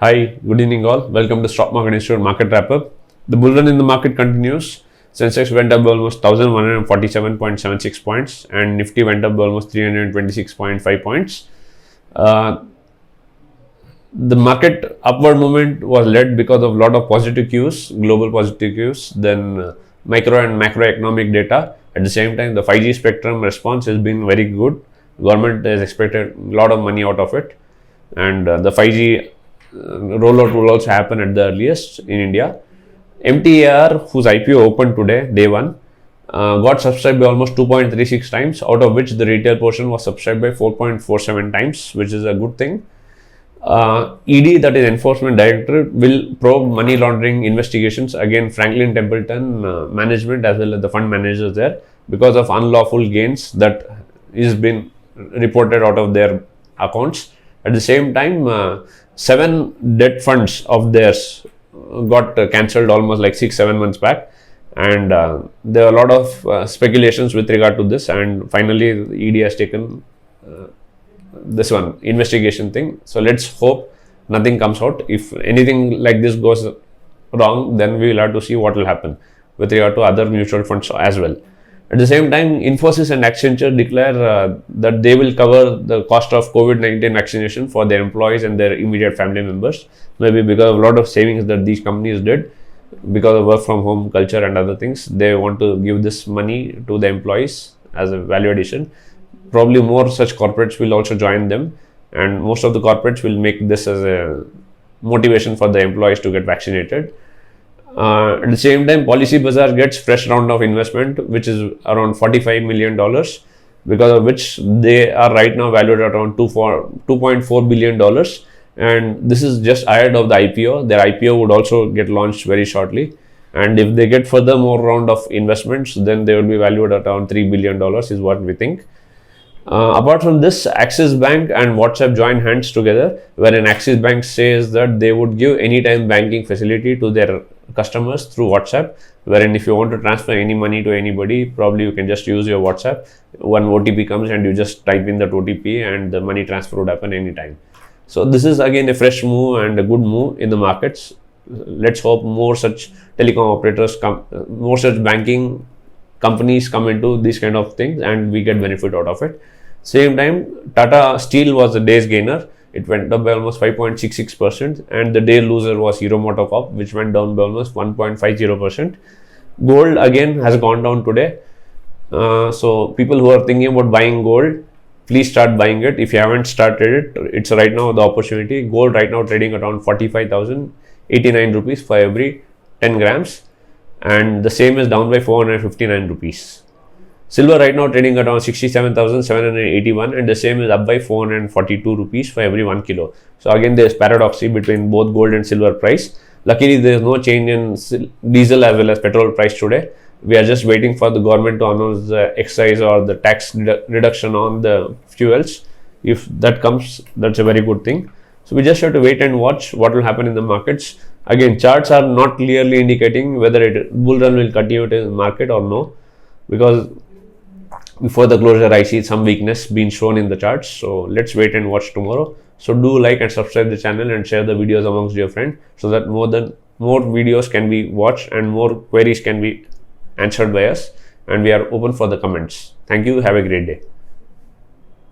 Hi, good evening all. Welcome to Stock Market Institute Market Wrap-Up. The bull run in the market continues. Sensex went up by almost 1,147.76 points and Nifty went up by almost 326.5 points. The market upward movement was led because of a lot of positive cues, global positive cues, then micro and macroeconomic data. At the same time, the 5G spectrum response has been very good. Government has expected a lot of money out of it, and the 5G rollout will also happen at the earliest in India. MTAR, whose IPO opened today, day one, got subscribed by almost 2.36 times, out of which the retail portion was subscribed by 4.47 times, which is a good thing. ED, that is Enforcement Directorate, will probe money laundering investigations against Franklin Templeton management as well as the fund managers there because of unlawful gains that is been reported out of their accounts. At the same time, 7 debt funds of theirs got cancelled almost like 6-7 months back, and there are a lot of speculations with regard to this, and finally the ED has taken this one investigation thing. So let's hope nothing comes out. If anything like this goes wrong, then we will have to see what will happen with regard to other mutual funds as well. At the same time, Infosys and Accenture declare that they will cover the cost of COVID-19 vaccination for their employees and their immediate family members, maybe because of a lot of savings that these companies did because of work from home culture and other things. They want to give this money to the employees as a value addition. Probably more such corporates will also join them, and most of the corporates will make this as a motivation for the employees to get vaccinated. At the same time, Policybazaar gets fresh round of investment, which is around $45 million, because of which they are right now valued at around $2.4 billion. And this is just ahead of the IPO. Their IPO would also get launched very shortly. And if they get further more round of investments, then they will be valued at around $3 billion is what we think. Apart from this, Axis Bank and WhatsApp join hands together, wherein Axis Bank says that they would give anytime banking facility to their customers through WhatsApp, wherein if you want to transfer any money to anybody, probably you can just use your WhatsApp. One OTP comes and you just type in that OTP and the money transfer would happen anytime. So this is again a fresh move and a good move in the markets. Let's hope more such telecom operators come, more such banking companies come into these kind of things and we get benefit out of it. Same time, Tata Steel was the day's gainer. It went up by almost 5.66%, and the day loser was Hero MotoCorp, which went down by almost 1.50%. Gold again has gone down today. So people who are thinking about buying gold, please start buying it. If you haven't started it, it's right now the opportunity. Gold right now trading around 45,089 rupees for every 10 grams. And the same is down by 459 rupees. Silver right now trading around 67,781, and the same is up by 442 rupees for every 1 kilo. So again, there is paradoxy between both gold and silver price. Luckily, there is no change in diesel as well as petrol price today. We are just waiting for the government to announce the excise or the tax reduction on the fuels. If that comes, that's a very good thing. So we just have to wait and watch what will happen in the markets. Again, charts are not clearly indicating whether bull run will continue in the market or no, because before the closure I see some weakness being shown in the charts. So let's wait and watch tomorrow. So do like and subscribe the channel and share the videos amongst your friends so that more videos can be watched and more queries can be answered by us, and we are open for the comments. Thank you. Have a great day.